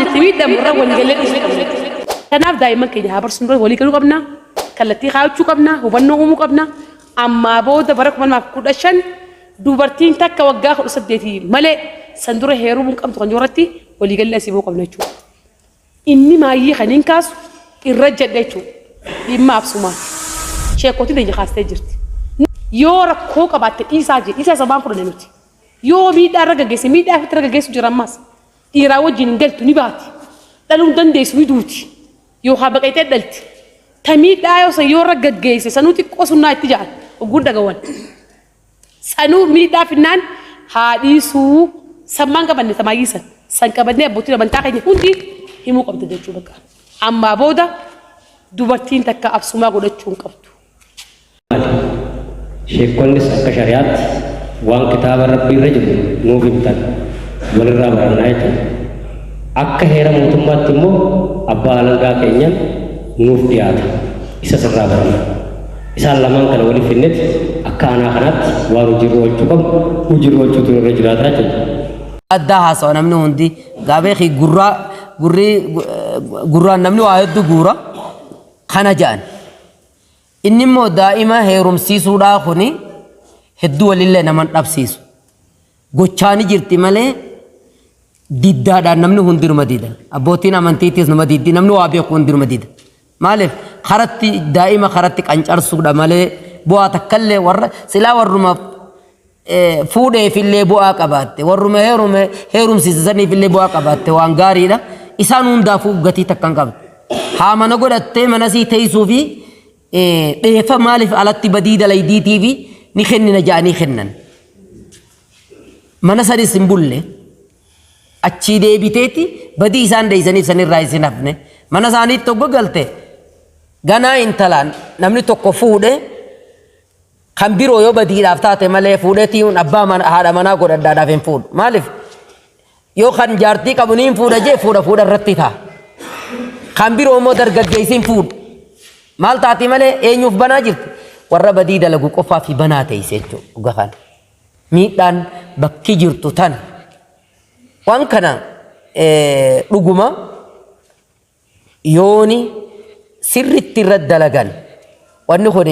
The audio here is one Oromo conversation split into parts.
جتمي دم مرة ولقلت كناف دائما كده برسم ولي كلو قبنا كلتي خاوتشو قبنا وبنو قبنا أما بود برك من ما كود أشان دوبرتين تك وجاه أصدقتي ملء سندره هيرو ممكن تغنيورتي ولي قل سيبو قبنا شو إني ما يخنين كاس الرجل ده شو إما أبسما شيء كوتي ده يخاص تجرتي يورا كوكا بات إيسا زمان فرنمتي يو ميدا رجع جيس ميدا في رجع جيس جراماس إيراو جنجل توني باتي لانو دندس ويدوتي يو خابك أيتدلت تميد أيو سيورا رجع جيس سنوتي قصنا تجار وقول دعوان سنو ميدا فينان حديثو سمان كبني سمايسا سان كبني بوتي لمن تاكني هندي هيمو قبض دجوا بكا أما بودا دوبرتين تكا أبسما قد تشون قبض شيخون كشريعات وان كتاب ربي رجل موفيمتان ولرا برنايت akka heera mootummaatti immoo abbaa alangaa keenyaan nuuf dhiyaata isa sirraa barana isaan lamaan kana waliif finnet akka anaa kanaatti waan hojii oolchuu qabu hojii oolchuutu irra jiraataa jechuudha. Addaa haasawaa namni hundi gaabeekii gurraan namni waa hedduu guura kana ja'an inni immoo daa'ima heerumsiisuudhaa kuni hedduu walillee naman dhabsiisu gochaani jirti malee diddaadhaan namni hundiruma diidan abbootiin amantiitis nama diddi namni waa beeku hundiruma diidan maaliif karatti daa'ima karatti qancarsuudha malee bu'aa takkallee warra silaa warruma fuudheefillee bu'aa qabaatte warruma heerumsiisaniifillee bu'aa qabaatte waan gaariidha isaan hundaafuu gatii takkan qabdu haa mana godhattee mana sii teessuu fi dheefa maaliif alatti badii dalaydiitii fi ni kennina ja'anii kennan mana sadis hin bulle achi deebiteeti badii isaan deeysaniif sanirraa isin hafne mana isaaniitti tokko galte ganaa intalaan namni tokko fuudhe kan biroo yoo badiidhaaf taate malee fuudheetiiun abbaa haadha manaa godhadhaadhaaf hin fuudhu maaliif yoo kan jaartii qabu niin fuudha jee fuudha irratti ta'a kan biroo immoo dargaggeessiin fuudhu maal taati malee eenyuuf banaa jirti warra badii dalagu qofaa fi banaa teeyse jechuudha gafan miidhaan bakki jirtu tana waan kana dhuguma yooni sirritti irra dalagan wanni kun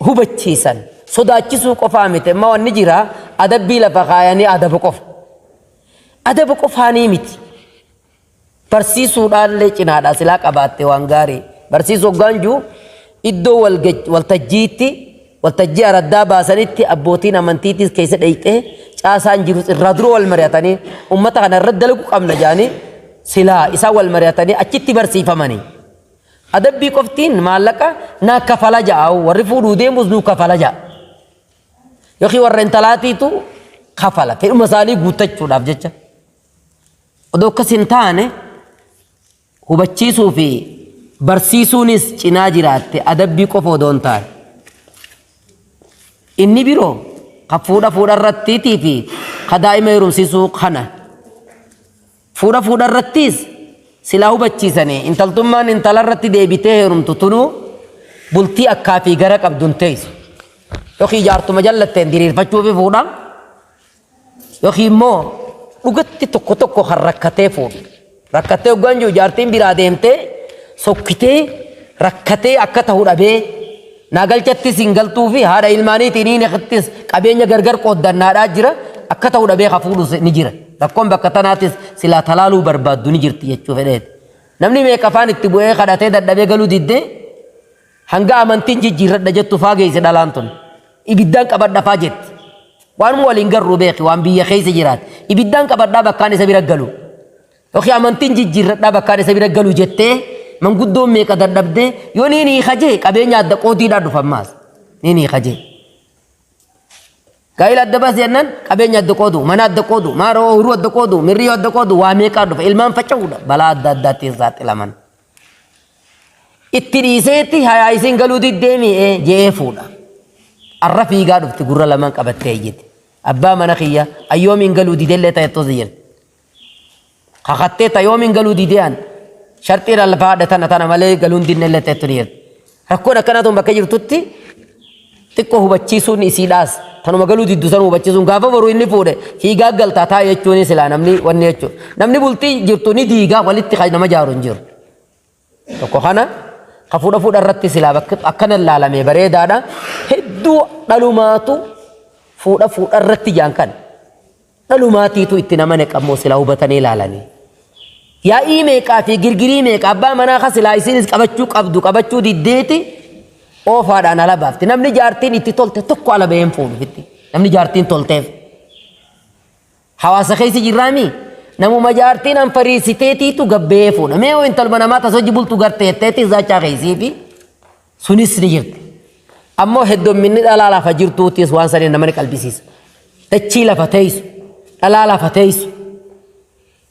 hubachiisan sodaachisuu qofaa miti amma wanni jira adabbii lafa kaayanii adaba qofaanii miti barsiisuudhaallee cinaadha silaa qabaatte waan gaarii barsiisuu gaanjuu iddoo waltajjii araddaa baasanitti abbootiin amantiitis keessa dheeyxee caasaan jiru irraa dura wal mari'atanii ummata kana irra dalagu qabna jaanii silaa isaa wal mari'atanii achitti barsiifamanii adabbii qoftiin maallaqa naa kafala ja'a warri fuudhuu deemus nuu kafala ja'a yookiin warra intalaatiitu kafala fedhuma isaanii guuttachuudhaaf jecha odoo akkas hin taane hubachiisuu fi barsiisuunis cinaa jiraatte adabbii qofa odoo hin taane inni biroo ka fuudha irrattiitii fi ka daa'ima heerumsiisuu kana fuudha irrattiis silaa hubachiisanii intaltummaan intala irratti deebitee heerumtu tunuu bultii akkaa fi gara qabduun teessu yookiin jaartuma jallatteen diriirfachuu fi fuudha yookiin immoo dhugatti tokko kan rakkatee fuudhu rakkatee hoggaan jiru jaartiin biraa deemtee sokkitee rakkatee akka ta'uu dhabee naagalchattis hin galtuu fi haadha ilmaaniitiin hin eqattis qabeenya gargar qooddannaadhaa jira akka ta'uu dhabee hafuudhus ni jira rakkoon bakka tanaatis silaa talaaluu barbaaddu ni jirti jechuu fedheeti namni meeqa afaan itti bu'ee kadhatee dadhabee galuu diddee hanga amantiin jijjiirradha jettu faa geesse dhalaan tun ibiddaan qabadha faa jetti waan waliin garuu beeki waan biyya keessa jiraate ibiddaan qabadhaa bakkaan isa bira galu yookiin amantiin jijjiirradhaa bakkaan isa bira galu jettee manguddoon meeqa dadhabdee yoo niin hiikajee qabeenya adda qootiidhaan dhufammaas niin hiikajee gaa'ila adda baas jennaan qabeenya adda qoodu mana adda qoodu maara ooyiruu adda qoodu mirriyyoo adda qoodu waa meeqaa dhufa ilmaan faca'uudha balaa adda addaatti saaxilaman itti dhiiseetti hayaa isin galuu diddeemi jee fuudha arra fiigaa dhufti gurra lamaan qabattee iyyiti abbaa mana kiyya ayyoomiin galuu didellee ta'ettos jirti kakattee tayyoomiin galuu dideen sharxiidhaan lafa haadha tana malee galuun dinnellee ta'ettu ni jirti rakkoon akkanaatuun bakka jirtutti xiqqoo hubachiisuun isiidhaas tanuma galuu diddu san hubachiisuun gaafa boruu inni fuudhe fiigaa galtaa taa jechuun silaa namni wanni jechuudha. Namni bultii jirtu ni diigaa walitti nama jaaru hin jiru. Tokko kana ka fuudha irratti silaa bakka akkana ilaalamee bareedaadha. Hedduu dhalumaatu fuudha irratti jaan kan dhalumaatiitu itti nama neqammoo silaa hubatanii ilaalanii. Yaa'ii meeqaa fi girgirii meeqaa abbaa manaa ka silaa isinis qabachuu qabdu qabachuu diddeeti oofaadhaan ala baafti. Namni jaartiin itti tolte tokko ala baheen fuudhufitti. Namni jaartiin tolteef. Hawaasa keessa jirraami. Namuma jaartiin an fariisiteetiitu gabbee fuudha. Mee oo intalma namaa tasojji bultu garteetteeti zaachaa keessii fi sunis ni jirti. Ammoo heddomminni dhalaa lafa jirtuutis waan saniin nama ni qalbisiisa. Dachii lafa teessu. Dhalaa lafa teessu.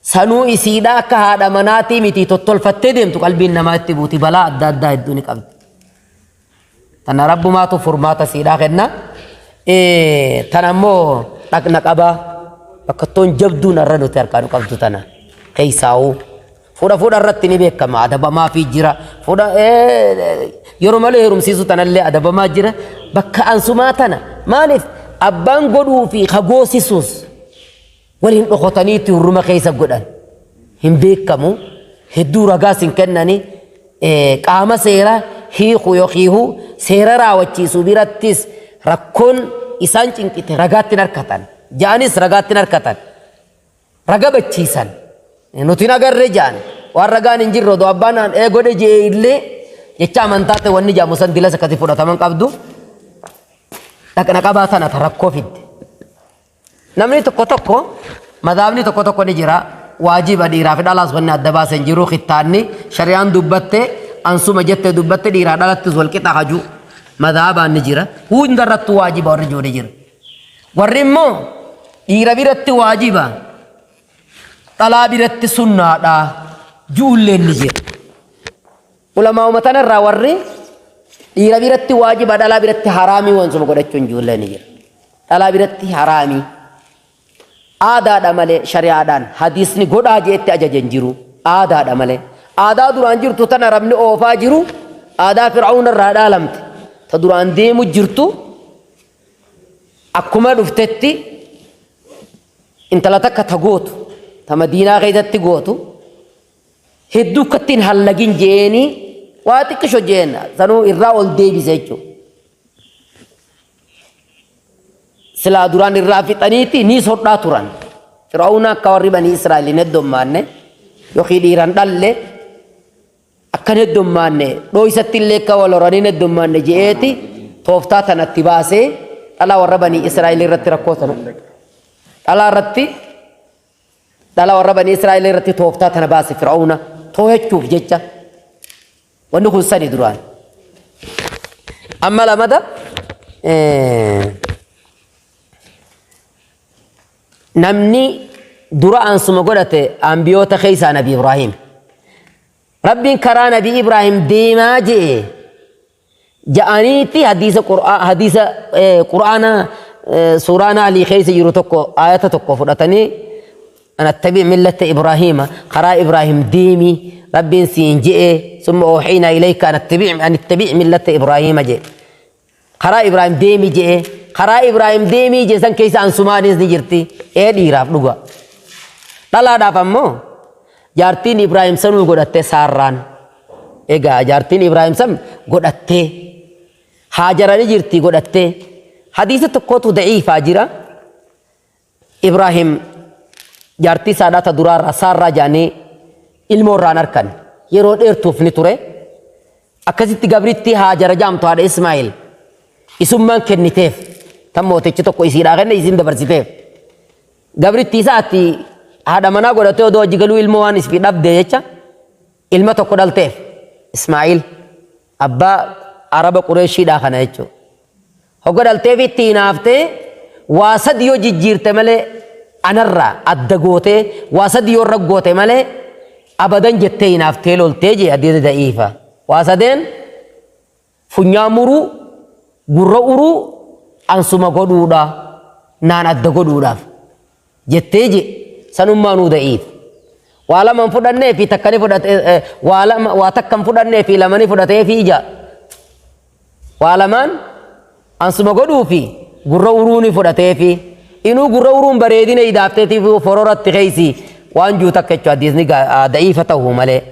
Sanuu isiidhaa akka haadha manaatii miti tottolfattee deemtu qalbiin namaa itti buuti balaa adda addaa hedduu ni qabdi. Tana rabbumaatu furmaata siidhaa kenna. Tan ammoo dhaqna qabaa bakka toon jabduun irra nuti harkaan qabdu tana keessaa'uu. Fuudha irratti ni beekama adabamaa fi jira. Fuudha yeroo malee heerumsiisu tanallee adabamaa jira. Bakka ansumaa tana maaliif abbaan godhuu fi hagoosisuus waliin dhokotaniitti hurruma keessa godhan hin beekamu. Hedduu ragaas hin kennani qaama seeraa hiiku yookiihu seera raawwachiisuu birattis rakkoon isaan cinqite ragaatti harkatan. Jaanis ragaatti harkatan. Raga bachiisan. Nuti nagarre jaan waan ragaan hin jirro doo abbaan godhe jee illee jecha amantaate wanni jaamu san dilas akkati fudhataman qabdu. Dhaqna qabaa tana rakkoo fidde. Namni tokko madaabni tokko ni jira. Waajiba dhiiraa fi dhalaas wanni adda baasan jiru khittaanni shari'aan dubbatte ansuma jette dubbatte dhiiraa dhalattis wal qixa haju madaabaan ni jira. Hundarrattu waajiba warri joode jira. Warri immoo dhiira biratti waajiba dhalaa biratti sunnaadha juulleen ni jira. Ulamaa ummatan irraa warri dhiira biratti waajiba dhalaa biratti haraamii wansuma godhachuun juulleen ni jira. Dhalaa biratti haraamii. Aadaadha malee shari'aadhaan hadiisni godhaa jeetti ajajan jiru aadaadha malee aadaa duraan jirtu tana rabni oofaa jiru aadaa fir'auna irraa dhaalamte ta duraan deemu jirtu akkuma dhuftetti intala takka ta gootu ta madiinaa keessatti gootu hedduu kattiin hallagin jeeni waa xiqqisho jeenna sanuu irraa ol deebise jechuudha. Silaa duraan irraa fixaniiti ni sodhaa turan. Fir'auna akka warri banii Israa'el hin heddummaanne yookiin dhiiran dhalle akka hin heddummaanne dhooysatti illee akka wal horanii hin heddummaanne je'eeti tooftaa tanatti baasee dhalaa warra banii Israa'el irratti rakkoo sana. Dhalaa warra banii Israa'el irratti tooftaa tana baase Fir'auna too'achuuf jecha wanni kun sani duraan. Amma lamada namni dura ansuma godhate ambiyoota keessaa nabi Ibrahim. Rabbiin karaa nabi Ibrahim deemaa jee ja'aniiti hadiisa qur'aana suuraa Naalii keessa jiru tokko ayata tokko fudhatanii anattabi' millata Ibrahima karaa Ibrahim deemi rabbiin siin jee summa ooxiina ilayka anattabi' millata Ibrahima jee karaa Ibrahim deemi jee karaa Ibrahim deemii jeesan keessa ansumaanis ni jirti dhiiraaf dhuga. Dhalaadhaaf ammoo jaartiin Ibrahim sanuu godhattee saarraan egaa jaartiin Ibrahim san godhattee Haajara ni jirti godhattee hadiisa tokkotu daciifaa jira. Ibrahim jaartii saadhaata duraarraa saarraa jaanii ilmoorraan harkan yeroo dheertuuf ni ture. Akkasitti gabritti Haajara jaamtu haadha Ismaa'il isummaan kenniteef. Tan mootichi tokko isiidhaa kenne isin dabarsiteef. Gabritti isaatti haadha manaa godhatee odoo hojii galuu ilmoo waan isfi dhabde jecha ilma tokko dhalteef Ismaa'il abbaa Araba Qureeshiidhaa kana jechuudha. Hogga dhalteef itti hinaaftee waa sadi yoo jijjiirte malee anarraa adda gootee waa sadi yoo raggoote malee abadan jettee hinaaftee loltee jee hadiisa da'iifa. Waa sadeen funyaan muruu gurra uruu ansuma godhuudha naan adda godhuudhaaf jettee je sanummaanuu da'iif. Waa laman fudhannee fi takkani fudhatee waa takkan fudhannee fi lamani fudhatee fi ija waa lamaan ansuma godhuu fi gurra uruuni fudhatee fi inuu gurra uruun bareedina idaafteetiif fororatti keeysi waan juu takka jechuudha hadiisni da'iifa ta'uu malee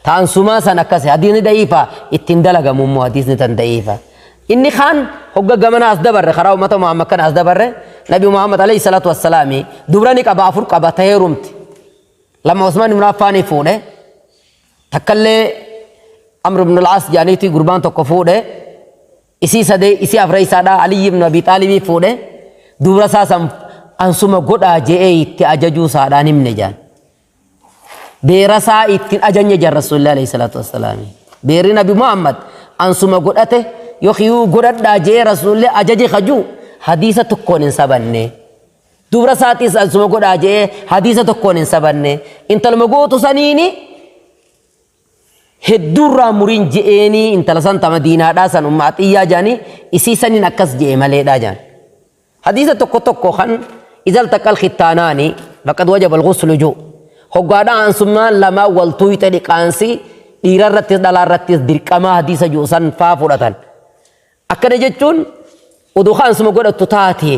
taansumaa san akkasi hadiisni da'iifa ittiin dalagamu immoo hadiisni tan da'iifa inni kaan hogga gamana as dabarre karaa ummata Muhammad kana as dabarre nabi Muhammad alayhi salatu wassalaami dubra ni qaba afur qaba ta'ee rumti lama Usmaan ibn Affaan fuudhe takkallee Amr ibn al-As jaaniiti gurbaan tokko fuudhe isii sadee isii afree isaadha Ali ibn Abi Talib fuudhe dubra saasan ansuma godhaa je'ee itti ajajuu saadhaan himne jaan beerasaa ittiin ajanye jan Rasuulillah alayhi salatu wassalaami beerri nabi Muhammad ansuma godhate yookiin godhadhaa je'ee Rasuulillah ajaje kajuu hadiisa tokkoon hin sabanne dubra saatis ansuma godhaa je'ee hadiisa tokkoon hin sabanne intaluma gootu saniini hedduurraa muriin je'eenii intala san tama diinaadhaa san ummaatiyyaa jaanii isii saniin akkas je'e maleedhaa jaan hadiisa tokko kan إذا التقى الختانان فقد وجب الغسل جو هقعدا عن سمان لما والتوي تلقانسي دير الرتيس دلار الرتيس دركما حديث جوسان فافورتان أكن جتون ودخان سما قد تتاتي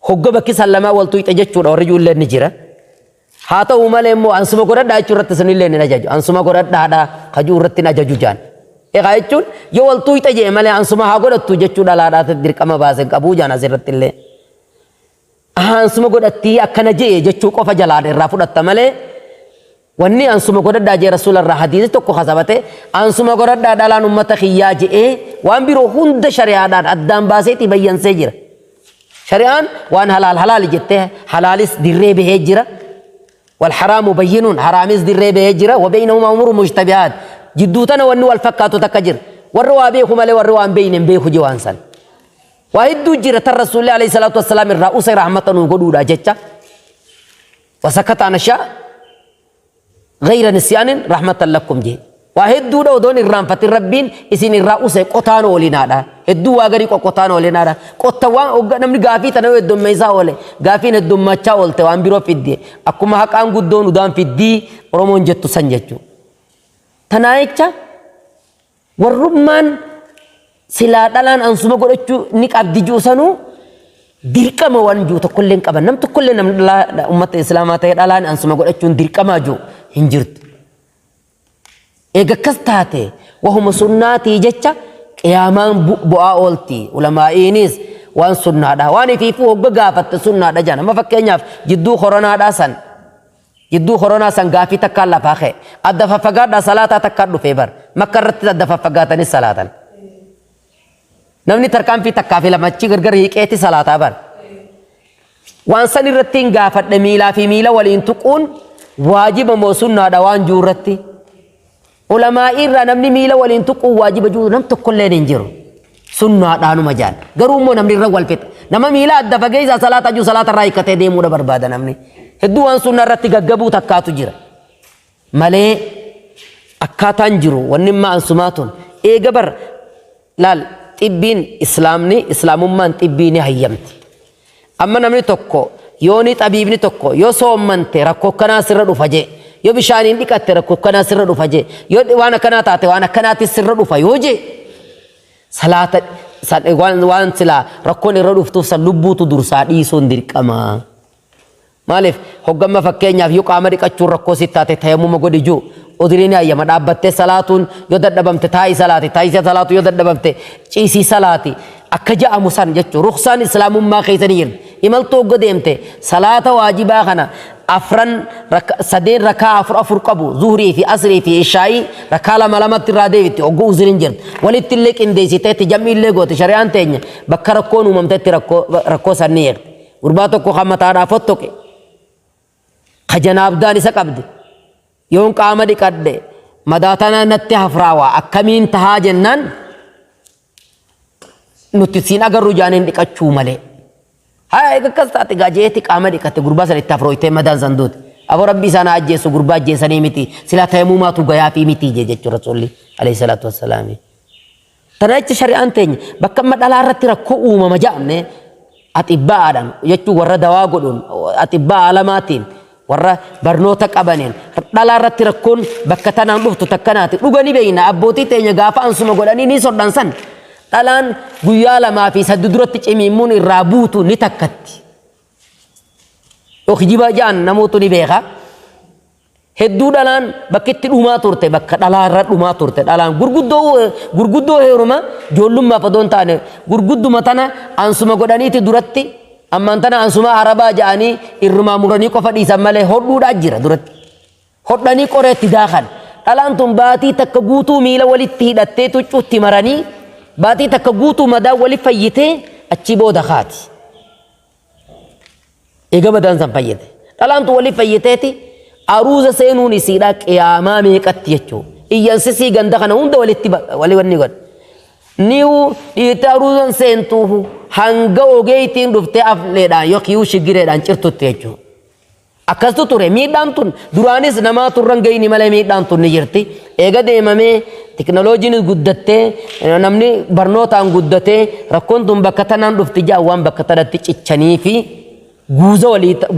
هقع بكي سلما والتوي تجتون ورجول لنجرة هاتا ومالهم عن سما قد دا جرت سنين لين نجاج عن سما قد دا خجور رتنا جاجوجان إيه يو والتوي تجي ماله عن سما هقول تجتون دلار دركما باسك أبو جانا زرت الله ansuma godhatti akkana jee jechuu qofa jalaadha irraa fudhatta malee wanni ansuma godhadhaa jee rasuularraa hadiisi tokko kasabate ansuma godhadhaa dhalaan ummata kiyyaa je'ee waan biroo hunda shari'aadhaan addaan baaseeti bayyansee jira shari'aan waan halaal jettee halaalis dirree bahee jira wal haraamu bayyinun haraamis dirree bahee jira wa baynahuma umuru mushtabihaat jidduu tana wanni wal fakkaatu takka jira warri waa beeku malee warri waan beeyne hin beeku jee waan san واحد جرة الرسول عليه الصلاة والسلام الرؤوس رحمة وقولوا جتة وسكت عن أشياء غير نسيان رحمة لكم جه واحد دو دون الرام فتر ربين إسين الرؤوس قطان ولينا دا الدو أجري قطان ولينا دا قطوان نمني غافي تناول الدم ميزا وله غافين الدم ما تشاول توان بيرو في الدي أكو ما هك أنقول دون ودان في الدي رمون جتو سنجتو تنايكتا والرمان sila dalan ansuma godhachu ni qabdi juusanu dirqama wan juu tokkolleen qaban nam tokkollee nam ummata islaamaa ta'e dhalaan ansuma godhachuun dirqamaa juu hin jirtu eega akkas taate wahuma sunnaatii jecha qiyaamaan bu'aa oolti ulamaa'iinis waan sunnaadha waan ifiifuu hogga gaafatte sunnaadha jaan amma fakkeenyaaf jidduu koronaa san gaafii takkaan lafaa ka'e adda faffagaadhaa salaataa takkaan dhufee bar makka irratti adda faffagaatanis salaatan namni tarkaanfii takkaa fi lamachi gargar hiiqeeti salaataa bar waan san irratti hin gaafadhe miilaa fi miila waliin tuquun waajiba moo sunnaadha waan juu irratti ulamaa irraa namni miila waliin tuquun waajiba juu nam tokkolleen hin jiru sunnaadhaanuma jaan garuu immoo namni irra wal fixa nama miila adda fageessaa salaata juu salaata irraa hiikkatee deemuudha barbaada namni hedduu waan sunna irratti gaggabuu takkaatu jira malee akkaataan jiru wanni ma'an sumaatun eega bar laal xibbiin islaamummaan xibbiin hayyamti amma namni tokko yooni xabiibni tokko yoo soommante rakkoo kanaa sirra dhufa jee yoo bishaaniin dhiqatte rakkoo kanaa sirra dhufa jee yoo waan akkanaa taate waan akkanaatti sirra dhufa yoo jee salaata waan silaa rakkoon irra dhuftuuf san lubbuutu dursaa dhiisuun dirqamaa maaliif hoggamma fakkeenyaaf yoo qaama dhiqachuun rakkoo sitti taate tayammuma godhi juu udiriin hayyama dhaabbattee salaatuun yoo dadhabamte taa'ii salaatu yoo dadhabamte ciisii salaati akka ja'amu san jechuun ruksaan islaamummaa keessanii jirti imaltuu hogga deemte salaata waajibaa kana afran sadeen rakaa afur qabu zuhurii fi asrii fi ishaa'ii rakaa lamatti irraa deebitti hogga uziriin jirti walitti illee qindeessiteetti jammi illee goote shari'aan teenya bakka rakkoon uumamtetti rakkoo sanni eegte gurbaa tokko kan mataadhaa fottoqe kajanaabdaan isa qabde yoon qaama dhiqadhe madaatana natti hafraawaa akkamiin tahaa jennaan nuti siin agarru jaaniin dhiqachuu malee haa eega akkas taate gaajeetti qaama dhiqatte gurbaa san itti hafrooytee madaan sanduuti aboo rabbi isaan ajjeessu gurbaa ajjeesanii miti silaa tayammumaatu gayaa fi miti jechuu rasuulli alayhi salaatu wassalaami tana jecha shari'aan teenya bakka amma dhalaa irratti rakkoo uumama ja'amne atibbaadhaan jechuu warra dawaa godhuun atibbaa alamaatiin warra barnoota qabaniin dhalaa irratti rakkoon bakka tanaan dhuftu takkanaati dhugani beeyna abbootii teenya gaafa ansuma godhanii ni sodhansan Dhalaan guyyaa lamaa fi sadii duratti cimimmuun irraa buutu ni takkatti. Okijiba jaan namoota ni beeka. Hedduu dhalaan bakka itti dhumaa turte bakka dhalaarra dhumaa turte dhalaan gurguddoo heeruma ijoollummaaf odoo hin taane gurgudduma tana ansuma godhaniiti duratti ammaan tana ansuma arabaa ja'anii irrumaa muranii qofa dhiisan malee hodhuudhaa jira duratti. Hodhanii qoreetti daakan. Dhalaan tun baatii takka guutuu miila walitti hidhattee tuccuutti maranii baatii takka guutuu madaa wali fayyitee achi booda kaati. Eega madaan san fayyite. Dhalaan tun wali fayyiteeti aruuza seenuun isiidhaa qiyaamaa meeqatti jechuudha. Iyyansisii ganda kana hunda walitti wanni godha. Niu dhiitte aruuzan seentuufu hanga ogeeytiin dhuftee afleedhaan yookiin shigireedhaan cirtutti jechuudha. Akkasitu ture miidhaan tun duraanis namaa turran gayni malee miidhaan tun ni jirti. Eega deemamee teknooloojiin guddattee namni barnootaan guddatee rakkoon tun bakka tanaan dhufti jaawwan bakka tanatti cichanii fi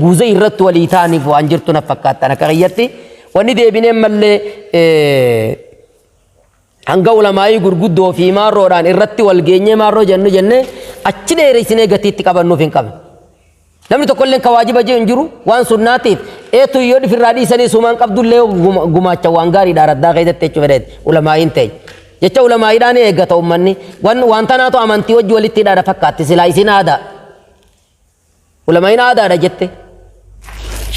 guuza irratti walii ta'aniif waan jirtu na fakkaatan akka qayyatti wanni deebineen mallee hanga ulamaayii gurguddoo fi maarroodhaan irratti wal geenyee maarroo jenne achi dheeressinee gatiitti qabannuuf hin qabne. Namni tokko illee ka waajiba jee hin jiru waan sunnaatiif eetu yoo dhifirraa dhiisanii sumaan qabdullee gumaacha waan gaariidha raddaa keessatti jechuu fedheeti ulamaayiin ta'e. Jecha ulamaayiidhaan eeggata uummanni waan tanaatu amantii wajji walitti hidhaadha fakkaatti silaa isin aadaa. Ulamaayiin aadaadha jette.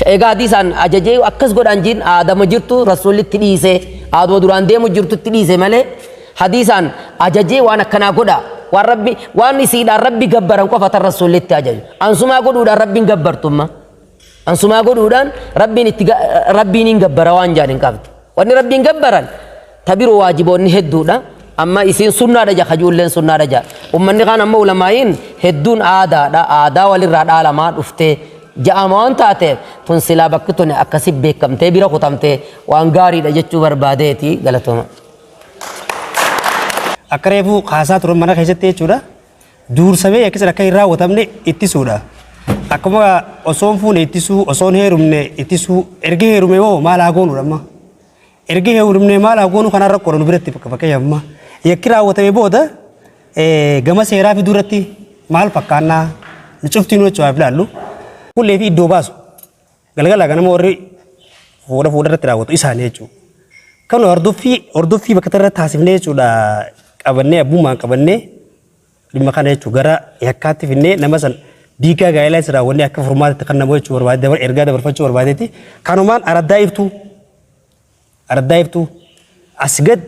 Egaa hadiisaan ajajee akkas godhan jiin aadama jirtu rasuulitti dhiisee aaduma duraan deemu jirtutti dhiise malee hadiisaan ajajee waan akkanaa godha. Waan isiidhaan rabbi gabbaran qofatan rasuulitti ajaju. Ansumaa godhuudhaan rabbiin gabbartumma. Ansumaa godhuudhaan rabbiin hin gabbara waan jaan hin qabdu. Wanni rabbiin gabbaran tabiroo waajiboonni hedduudha. Amma isiin sunnaadha jaa kajuulleen sunnaadha jaa. Uummanni kaan amma ulamaayiin hedduun aadaadha. Aadaa walirraa dhaalamaa dhuftee ja'ama waan taateef tun silaa bakki tun akkasi beekamtee bira kutamtee waan gaariidha jechuu barbaadeeti galatooma. Akka reefuu kaasaa turan mana keessatti jechuudha. Duursamee akkasii akka hin raawwatamne ittisuudha. Akkuma osoon fuune ittisuu, osoon heerumne ittisuu, erga heerume hoo maal haa goonu dhamma. Erga heerumne maal haa goonu kanarra qoranu biratti fakkeenyaaf amma. Yakki raawwatame booda gama seeraa fi duratti maal fakkaannaa nu cuftiin jechuudhaaf ilaallu. Kullee fi iddoo baasu. Galgala ganama warri fuudha irratti raawwatu isaanii jechuudha. Kan hordoffii bakka irratti taasifnee jechuudha. Qabannee abbummaan qabannee dhimma kana jechuun gara yakkaatti finnee nama san diigaa gaa'elaa isa raawwannee akka furmaatatti kan nama jechuu barbaade ergaa dabarfachuu barbaadeeti. Kanumaan araddaa iftuu as gad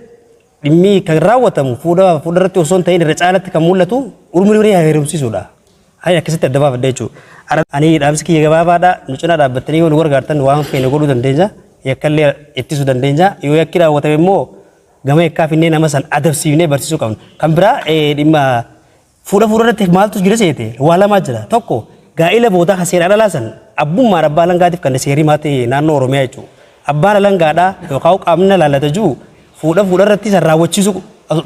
dhimmi kan raawwatamu fuudha irratti osoo hin ta'in irra caalatti kan mul'atu umurii heerumsiisuudha. Hayi akkasitti adda baafadha jechuudha. Ani dhaamsi kiyya gabaabaadha nu cinaa dhaabbattanii yoo nu gargaartan waan feene godhuu dandeenya yakkallee ittisuu dandeenya yoo yakki raawwatame immoo gama yakkaa finnee nama san adabsiifnee barsiisuu qabna. Kan biraa dhimma fuudha irratti maaltu jira seete waa lamaa jira. Tokko gaa'ila boodaa kan seeraan alaa san abbummaan abbaa alangaatiif kan seerii maatii naannoo Oromiyaa jechuudha. Abbaan alangaadhaa yookaan qaamni laallata jiru fuudha irratti san raawwachiisu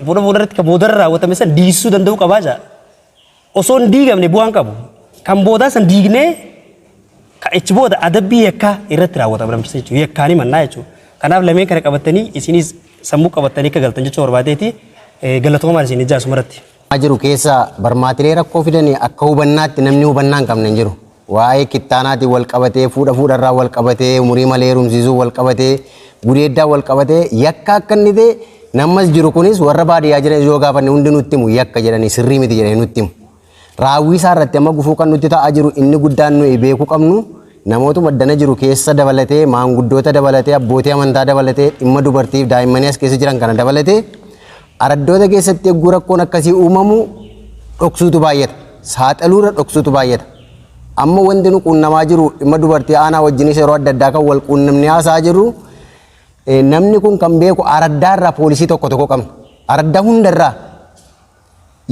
fuudha irratti kan boodarra raawwatame san diisuu danda'uu qabaa jira. Osoo hin diigamne bu'aan qabu. Kan boodaa san diignee ichi booda adabbii yakkaa irratti raawwatama namtisa jechuudha. Yakkaanii mannaa jechuudha. Kanaaf lameen kana qabatanii isinis sammuu qabatanii akka galtan jechuu barbaadeeti galatoomaa isin ijaasu maratti. Jiru keessa barmaatilee rakkoo fidanii akka hubannaatti namni hubannaa hin qabne hin jiru. Waa'ee kittaanaatiin wal qabatee fuudharraa wal qabatee umurii malee heerumsiisuu wal qabatee gudeeddaa wal qabatee yakka akka inni ta'e namas jiru kunis warra baadiyyaa jiran yoo gaafanne hundi nutti himu yakka jedhanii sirrii miti jedhanii nutti himu. Raawwii isaa irratti amma gufuu kan nutti ta'aa jiru inni guddaan nuyi beekuu qabnu namoota maddana jiru keessa dabalatee maanguddoota dabalatee abbootii amantaa dabalatee dhimma dubartiif daa'immanii as keessa jiran kana dabalatee araddoota keessatti eeguu rakkoon akkasii uumamu dhoksuutu baay'ata. Saaxiluurra dhoksuutu baay'ata. Amma wanti nu quunnamaa jiru dhimma dubartii aanaa wajjinis yeroo adda addaa kan wal quunnamnee haasaa jirru namni kun kan beeku araddaarraa poolisii tokko qabna. Araddaa hundarraa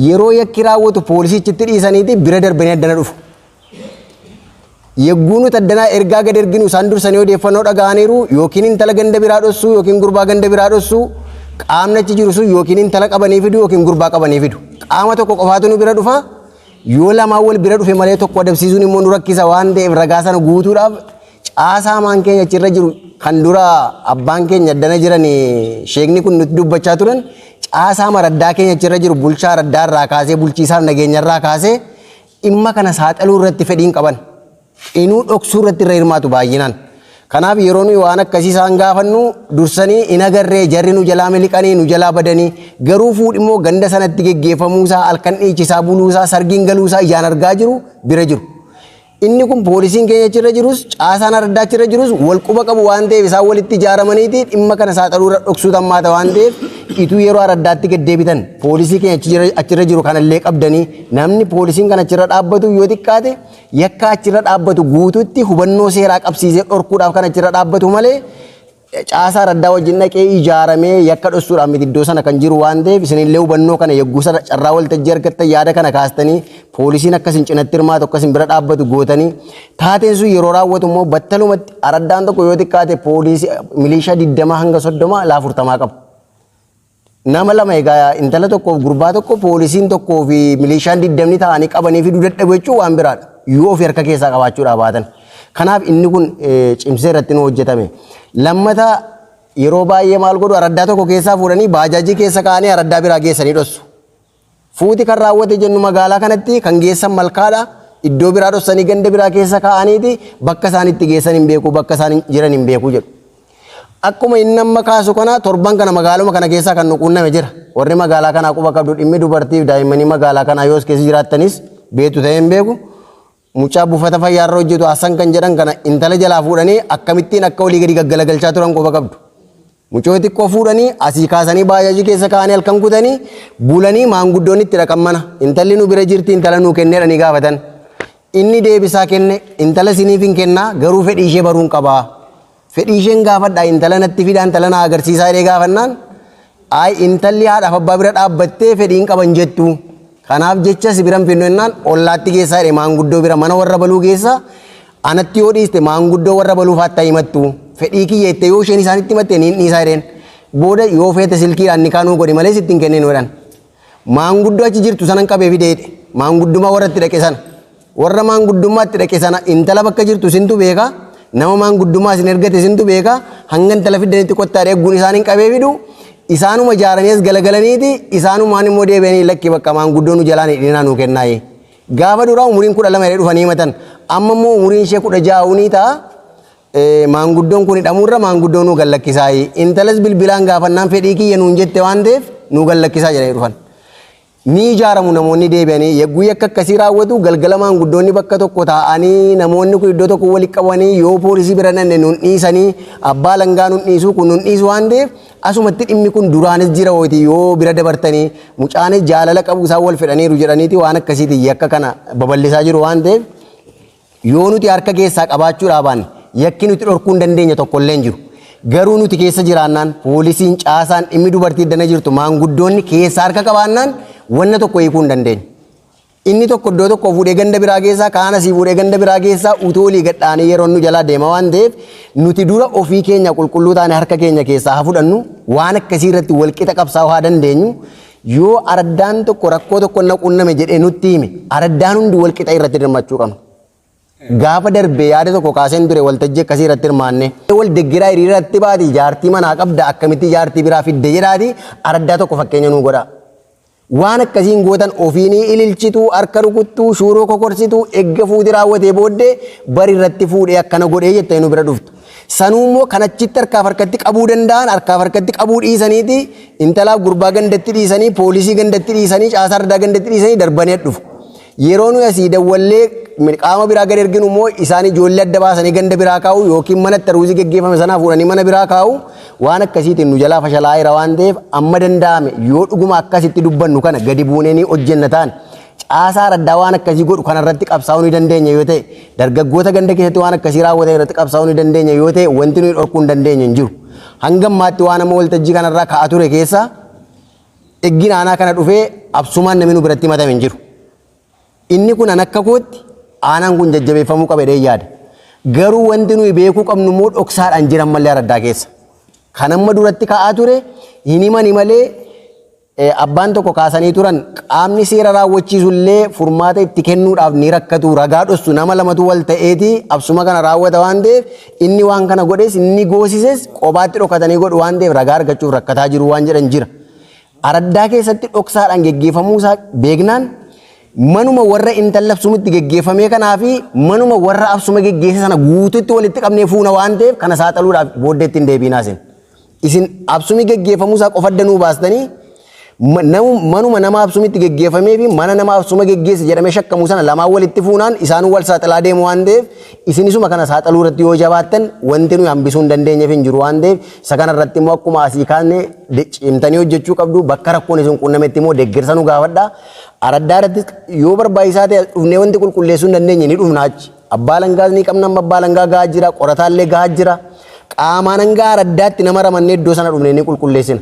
yeroo yakki raawwatu poolisichitti dhiisaniiti bira darbanii addana dhufu. Yegguu nuti addanaa ergaa gad erginu isaan dursanii odeeffannoo dhaga'aniiru yookiin intala ganda biraa dhossuu yookiin gurbaa ganda biraa dhossuu qaamni achi jiru sun yookiin intala qabanii fidu yookiin gurbaa qabanii fidu. Qaama tokko qofaatu nu bira dhufa yoo lamaan wal bira dhufe malee tokko adabsiisuun immoo nu rakkisa waan ta'eef ragaa sana guutuudhaaf caasaa maan keenya achirra jiru kan dura abbaan keenya addana jiran sheekni kun nuti dubbachaa turan caasaa maraddaa keenya achirra jiru bulchaa raddaa irraa kaasee bulchiisaaf nageenya irraa kaasee dhimma kana saaxiluu irratti fedhiin qaban. Inuu dhoksuu irratti irra hirmaatu baay'inaan. Kanaaf yeroo nuyi waan akkasii isaan gaafannu dursanii hin agarree jarri nu jalaa miliqanii nu jalaa badanii garuu fuudhimmoo ganda sanatti geggeeffamuusaa halkan dhiichisaa buluusaa sargiin galuusaa ijaan argaa jiru bira jiru. Inni kun poolisiin keenya achirra jirus caasaan raddaa achirra jirus wal quba qabu waan ta'eef isaan walitti ijaaramaniiti dhimma kana saaxiluu irra dhoksuu tammaata waan ta'eef ituu yeroo raddaatti gaddeebitan poolisii keenya achirra jiru kanallee qabdanii namni poolisiin kan achirra dhaabbatu yoo xiqqaate yakka achirra dhaabbatu guututti hubannoo seeraa qabsiisee dhorkuudhaaf kan achirra dhaabbatu malee caasaa raddaa wajjin dhaqee ijaaramee yakka dhossuudhaaf miti iddoo sana kan jiru waan ta'eef isinillee hubannoo kana yagguu sana carraa waltajjii argattan yaada kana kaastanii poolisiin akkasin cinatti hirmaatu akkasin bira dhaabbatu gootanii taateen sun yeroo raawwatu immoo battalumatti araddaan tokko yoo xiqqaate poolisii milishaa 20 hanga 30 ilaa 40 qaba. Nama lama egaa intala tokkoof gurbaa tokko poolisiin tokkoo fi milishaan 20 ta'anii qabanii fi dadhabuu jechuun waan biraadha. Yoo of harka keessaa qabaachuudhaa baatan. Kanaaf inni kun cimsee irratti nu hojjetame. Lammata yeroo baay'ee maal godhu araddaa tokko keessaa fuudhanii baajaajii keessa kaa'anii araddaa biraa geessanii dhossu. Fuuti kan raawwate jennu magaalaa kanatti kan geessan malkaadha. Iddoo biraa dhossanii ganda biraa keessa kaa'aniiti bakka isaan itti geessan hin beeku bakka isaan jiran hin beeku jedhu. Akkuma inni amma kaasu kana torban kana magaaluma kana keessaa kan nu quunname jira. Warri magaalaa kanaa quba qabdu dhimmi dubartiif daa'immanii magaalaa kanaa yoos keessa jiraattanis beetu ta'ee hin beeku. Mucaa buufata fayyaarra hojjetu Hassan kan jedhan kana intala jalaa fuudhanii akkamittiin akka olii gadi gaggalagalchaa turan quba qabdu. Mucoo xiqqoo fuudhanii asii kaasanii baajaajii keessa kaa'anii halkan kutanii bulanii maanguddoon itti dhaqan mana. Intalli nu bira jirti intala nuu kenneedhanii gaafatan. Inni deebisaa kenne intala siniif hin kennaa garuu fedhii ishee baruun qabaa. Fedhii isheen gaafadhaa intala natti fidaa intala na agarsiisaa jedhee gaafannaan intalli haadhaaf abbaa bira dhaabbattee fedhii hin qaban jettu. Kanaaf jecha si biran finnu jennaan ollaatti geessaa jedhe maanguddoo bira mana warra baluu geessa anatti yoo dhiiste maanguddoo warra baluuf hatta himattu. Fedhii kiyya itti yoo isheen isaanitti himatte niin dhiisaa jedheen. Booda yoo feete silkiidhaan ni kaanuu godhi malee sitti hin kenninu jedhan. Maanguddoo achi jirtu sanan qabee fideedhe. Maanguddummaa warra itti dhaqe sana. Warra maanguddummaa itti dhaqe sana intala bakka jirtu sintu beeka. Nama maanguddummaa isin ergate sintu beeka. Hanga intala fiddanitti qottaadhe eegguun isaaniin qabee fidu. Isaanuma jaaraniis galagalaniiti isaanumaan immoo deebi'anii lakki bakka maanguddoon nu jalaan hidhinaa nuu kennaaye. Gaafa duraa umuriin 12 jedhee dhufanii himatan. Amma immoo umuriin ishee 16 ta'a. Maanguddoon kun hidhamuurra maanguddoon nuu gallakkisaayee. Intalas bilbilaan gaafannaan fedhii kiyya nuun jette waan ta'eef nuu gallakkisaa jedhanii dhufan. Ni ijaaramu namoonni deebi'anii yagguu yakka akkasii raawwatu galgala maanguddoonni bakka tokko taa'anii namoonni kun iddoo tokko walitti qabanii yoo poolisii bira nanne nuun dhiisanii abbaa langaa nuun dhiisuu kun nuun dhiisu waan ta'eef asumatti dhimmi kun duraanis jira hooti yoo bira dabartanii mucaanis jaalala qabu isaan wal fedhaniiru jedhaniiti waan akkasiiti yakka kana babal'isaa jiru waan ta'eef yoo nuti harka keessaa qabaachuudhaa baanne yakki nuti dhorkuu hin dandeenya tokkollee hin jiru. Garuu nuti keessa jiraannaan poolisiin caasaan dhimmi dubartii dana jirtu maanguddoonni keessa harka qabaannaan wanna tokko hiikuu hin dandeenye. Inni tokko iddoo tokko fuudhee ganda biraa keessaa kaan asii fuudhee ganda biraa keessaa utuu olii gadhaanii yeroo nu jalaa deema waan ta'eef nuti dura ofii keenya qulqulluu taane harka keenya keessaa haa fudhannu waan akkasii irratti walqixa qabsaa'uu haa dandeenyu yoo araddaan tokko rakkoo tokko na qunname jedhee nutti hime araddaan hundi walqixa irratti hirmaachuu qabna. Gaafa darbee yaada tokko kaaseen ture waltajjii akkasii irratti hirmaanne wal deggeraa hiriirratti baati jaartii manaa qabda akkamitti jaartii biraa fidde jedhaati araddaa tokko fakkeenya nuu godha. Waan akkasiin gootan ofiinii ililchituu harka rukuttuu shuuroo kokorsituu egga fuuti raawwatee booddee bari irratti fuudhee akkana godhee jettee nu bira dhuftu. Sanuummoo kanachitti harkaaf harkatti qabuu danda'an harkaaf harkatti qabuu dhiisaniiti intalaaf gurbaa gandatti dhiisanii poolisii gandatti dhiisanii caasaa ardaa gandatti dhiisanii darbanii dhufu. Yeroo nuyi asii dawwallee qaama biraa gad erginu immoo isaan ijoollee adda baasanii ganda biraa kaa'u yookiin mana taruuzii geggeeffame sanaa fuudhanii mana biraa kaa'u waan akkasiitiin nu jalaa fashalaa'eera waan ta'eef amma danda'ame yoo dhuguma akkasitti dubbannu kana gadi buunee ni hojjenna ta'an caasaa raddaa waan akkasii godhu kanarratti qabsaa'uu ni dandeenya yoo ta'e dargaggoota ganda keessatti waan akkasii raawwatan irratti qabsaa'uu ni dandeenya yoo ta'e wanti nuyi dhorkuu hin dandeenye hin jiru. Hanga ammaatti waan amma waltajjii kanarraa ka'aa ture keessa eggin aanaa kana dhufee absumaan namni nu biratti himatame hin jiru. Inni kun an akka kootti aanaan kun jajjabeeffamuu qaba jedhee yaada. Garuu wanti nuyi beekuu qabnu immoo dhoksaadhaan jiran malee araddaa keessa. Kan amma duratti ka'aa ture hin himani malee abbaan tokko kaasanii turan qaamni seera raawwachiisullee furmaata itti kennuudhaaf ni rakkatu ragaa dhossu nama lamatu wal ta'eeti absuma kana raawwata waan ta'eef inni waan kana godhes inni goosises qobaatti dhokatanii godhu waan ta'eef ragaa argachuuf rakkataa jiru waan jedhan jira. araddaa keessatti dhoksaadhaan geggeeffamuu isaa beeknaan manuma warra intala Aksuumitti geggeeffamee kanaa fi manuma warra Aksuma geggeesse sana guutuutti walitti qabnee fuuna waan ta'eef kana saaxaluudhaaf booddeetti hin deebiinaa isin Aksumi geggeeffamuu isaa qofa danuu baastanii manuma nama Aksumitti geggeeffamee fi mana nama Aksuma geggeesse jedhamee shakkamu sana lamaan walitti fuunaan isaanuu wal saaxilaa deemu waan ta'eef isinisuma kana saaxaluu irratti yoo jabaattan wanti nuyi hambisuu hin dandeenyeef hin jiru waan ta'eef isa kana irratti immoo akkuma asii kaanee cimtanii hojjechuu qabdu bakka rakkoon isin qunnametti immoo deeggarsa nu gaafadha. Araddaa irratti yoo barbaachisaa ta'e dhufnee wanti qulqulleessuu hin dandeenye ni dhufna achi. Abbaa langaas ni qabna abbaa langaa gahaa jira qorataallee gahaa jira. Qaamaan hangaa araddaatti nama ramannee iddoo sana dhufnee ni qulqulleessina.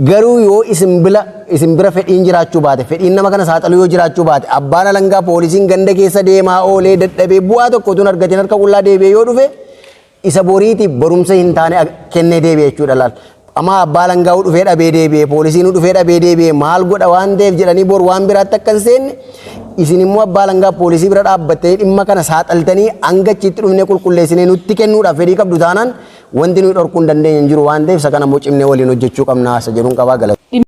Garuu yoo isin bira fedhiin jiraachuu baate fedhiin nama kana saaxaluu yoo jiraachuu baate abbaan alangaa poolisiin ganda keessa deemaa oolee dadhabee bu'aa tokko tun argateen harka qullaa deebi'ee yoo dhufe isa boriitiif barumsa hin taane kennee deebi'e jechuudha laal. Amma abbaa alangaa dhufee dhabee deebi'e poolisiin dhufee dhabee deebi'e maal godha waan ta'eef jedhanii bor waan biraatti akka hin seenne isin immoo abbaa alangaa poolisii bira dhaabbattee dhimma kana saaxaltanii hanga achitti dhufnee qulqulleessinee nutti kennuudhaaf fedhii qabdu taanaan wanti nuyi dhorkuu hin dandeenye hin jiru waan ta'eef isa kana immoo cimnee waliin hojjechuu qabna isa jedhuun qabaa galata.